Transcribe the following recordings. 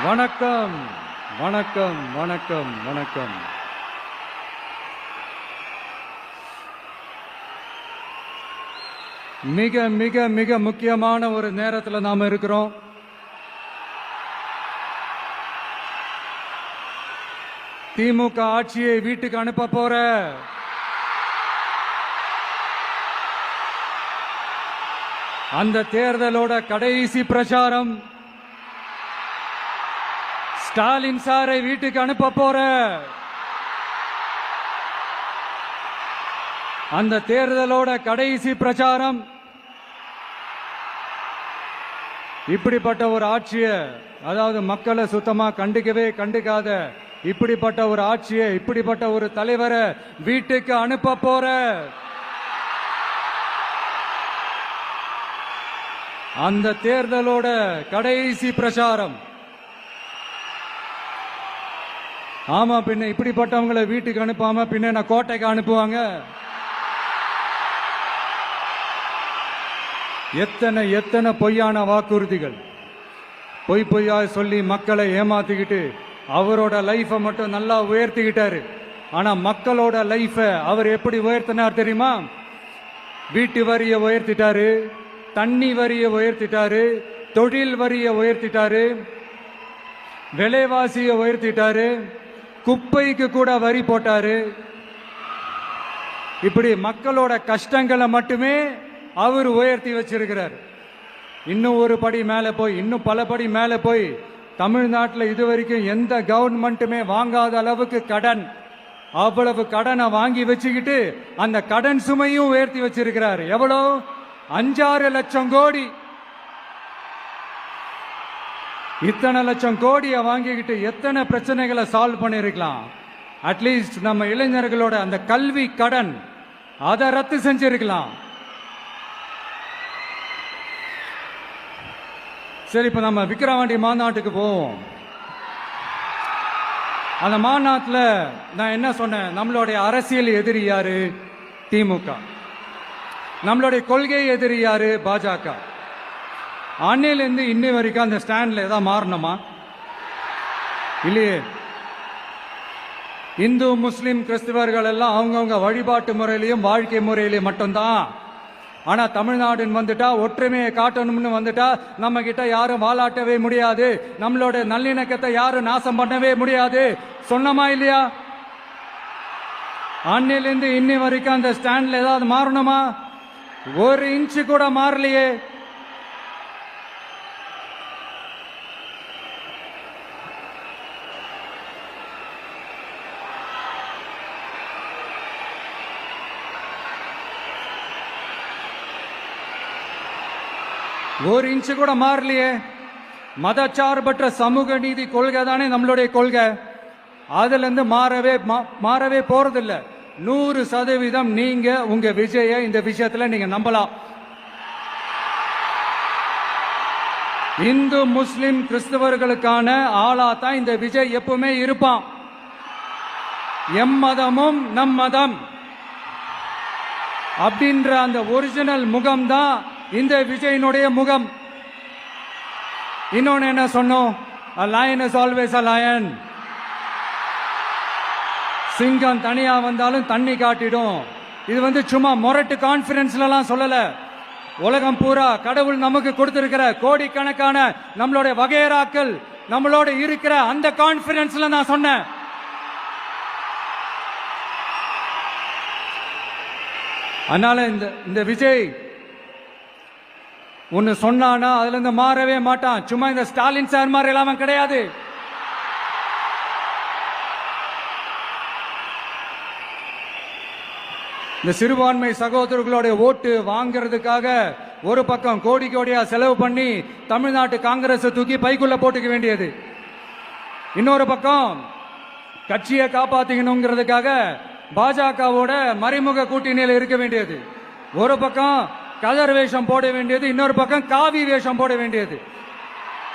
வணக்கம் வணக்கம் வணக்கம் வணக்கம். மிக மிக மிக முக்கியமான ஒரு நேரத்தில் நாம இருக்கிறோம். திமுக ஆட்சியை வீட்டுக்கு அனுப்ப போற அந்த தேர்தலோட கடைசி பிரச்சாரம். ஸ்டாலின் சாரை வீட்டுக்கு அனுப்ப போற அந்த தேர்தலோட கடைசி பிரச்சாரம். இப்படிப்பட்ட ஒரு ஆட்சியை, அதாவது மக்களை சுத்தமா கண்டுக்காத இப்படிப்பட்ட ஒரு ஆட்சியை, இப்படிப்பட்ட ஒரு தலைவரை வீட்டுக்கு அனுப்ப போற அந்த தேர்தலோட கடைசி பிரச்சாரம். ஆமா, பின்ன இப்படிப்பட்டவங்களை வீட்டுக்கு அனுப்பாம பின்ன நான் கோட்டைக்கு அனுப்புவாங்க? எத்தனை எத்தனை பொய்யான வாக்குறுதிகள், பொய்யா சொல்லி மக்களை ஏமாத்திக்கிட்டு அவரோட லைஃபை மட்டும் நல்லா உயர்த்திக்கிட்டாரு. ஆனா மக்களோட லைஃபை அவர் எப்படி உயர்த்தினார் தெரியுமா? வீட்டு வரியை உயர்த்திட்டாரு, தண்ணி வரியை உயர்த்திட்டாரு, தொழில் வரியை உயர்த்திட்டாரு, விலைவாசியை உயர்த்திட்டாரு, குப்பைக்கு கூட வரி போட்டாரு. இப்படி மக்களோட கஷ்டங்களை மட்டுமே அவர் உயர்த்தி வச்சிருக்கிறார். இன்னும் ஒரு படி மேலே போய், இன்னும் பல படி மேலே போய், தமிழ்நாட்டில் இதுவரைக்கும் எந்த கவர்மெண்ட்டுமே வாங்காத அளவுக்கு கடன், அவ்வளவு கடனை வாங்கி வச்சுக்கிட்டு அந்த கடன் சுமையும் உயர்த்தி வச்சிருக்கிறார். எவ்வளோ? 5-6 லட்சம் கோடி. இத்தனை லட்சம் கோடியை வாங்கிக்கிட்டு எத்தனை பிரச்சனைகளை சால்வ் பண்ணிருக்கலாம். அட்லீஸ்ட் நம்ம இளைஞர்களோட அந்த கல்வி கடன் அதை ரத்து செஞ்சிருக்கலாம். சரி, இப்ப நம்ம விக்கிரவாண்டி மாநாட்டுக்கு போவோம். அந்த மாநாட்டில் நான் என்ன சொன்னேன்? நம்மளுடைய அரசியல் எதிரி யாரு? திமுக. நம்மளுடைய கொள்கை எதிரி யாரு? பாஜக. அன்னையிலேருந்து இன்னி வரைக்கும் அந்த ஸ்டாண்ட்ல ஏதாவது மாறணுமா? இல்லையே. இந்து முஸ்லிம் கிறிஸ்தவர்கள் எல்லாம் அவங்கவுங்க வழிபாட்டு முறையிலையும் வாழ்க்கை முறையிலையும் மட்டும்தான். ஆனா தமிழ்நாடுன்னு வந்துட்டா, ஒற்றுமையை காட்டணும்னு வந்துட்டா, நம்ம கிட்ட யாரும் வாலாட்டவே முடியாது, நம்மளோட நல்லிணக்கத்தை யாரும் நாசம் பண்ணவே முடியாது. சொன்னமா இல்லையா? அன்னிலிருந்து இன்னி வரைக்கும் அந்த ஸ்டாண்ட்ல ஏதாவது மாறணுமா? 1 இன்ச்சு கூட மாறலையே. ஒரு இன்ச்சு கூட மாறலையே. மதச்சார்பற்ற சமூக நீதி கொள்கை தானே நம்மளுடைய கொள்கை. அதுல இருந்து மாறவே போறதில்லை. 100% நீங்க உங்க விஜயை இந்த விஷயத்துல நீங்க நம்பலாம். இந்து முஸ்லிம் கிறிஸ்தவர்களுக்கான ஆளா தான் இந்த விஜய் எப்பவுமே இருப்பான். எம் மதமும் நம் மதம் அப்படின்ற அந்த ஒரிஜினல் முகம் தான் இந்த விஜயனுடைய முகம். இன்னொன்னு என்ன சொன்னோம்? A lion is always a lion. சிங்கம் தனியா வந்தாலும் தண்ணி காட்டிடும். இது சும்மா மொரட்டு கான்ஃபரன்ஸ்லாம் சொல்லல. உலகம் பூரா கடவுள் நமக்கு கொடுத்திருக்கிற கோடிக்கணக்கான நம்மளுடைய வகையராக்கள் நம்மளோட இருக்கிற அந்த கான்ஃபரன்ஸ்ல நான் சொன்னேன். அதனால இந்த விஜய் ஒன்னு சொன்னானா அதுல இருந்து மாறவே மாட்டான். சும்மா இந்த ஸ்டாலின் சார் மாதிரி எல்லாம் கிடையாது. இந்த சிறுபான்மை சகோதரர்களோட ஓட்டு வாங்கிறதுக்காக ஒரு பக்கம் கோடியா செலவு பண்ணி தமிழ்நாட்டு காங்கிரஸ் தூக்கி பைக்குள்ள போட்டுக்க வேண்டியது, இன்னொரு பக்கம் கட்சியை காப்பாத்திக்கணுங்கிறதுக்காக பாஜகவோட மறைமுக கூட்டணியில் இருக்க வேண்டியது, ஒரு பக்கம் கலர் வேஷம் போட வேண்டியது, இன்னொரு பக்கம் காவி வேஷம் போட வேண்டியது.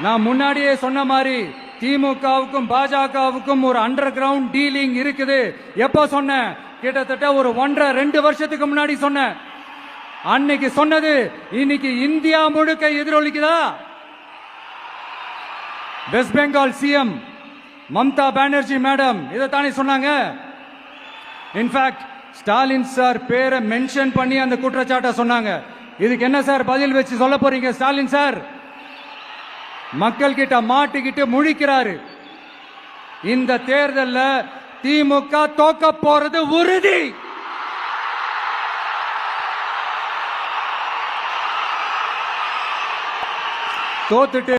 நான் முன்னாடியே சொன்ன மாதிரி திமுகவுக்கும் பாஜகவுக்கும் ஒரு அண்டர் கிரவுண்ட் டீலிங் இருக்குது. எப்ப சொன்னேன்? கிட்டத்தட்ட ஒரு 1.5-2 வருஷத்துக்கு முன்னாடி சொன்னேன். அன்னைக்கு சொன்னது இன்னைக்கு இந்தியா முழுக்க எதிரொலிக்குதா? West Bengal CM Mamata Banerjee madam இதை தானே சொன்னாங்க. இன்ஃபேக்ட் ஸ்டாலின் சார் பேரை மென்ஷன் பண்ணி அந்த குற்றச்சாட்டை சொன்னாங்க. இதுக்கு என்ன சார் பதில் வச்சு சொல்ல போறீங்க? ஸ்டாலின் சார் மக்கள் கிட்ட மாட்டிக்கிட்டு முழிக்கிறாரு. இந்த தேர்தலில் திமுக தோக்க போறது உறுதி. தோத்துட்டு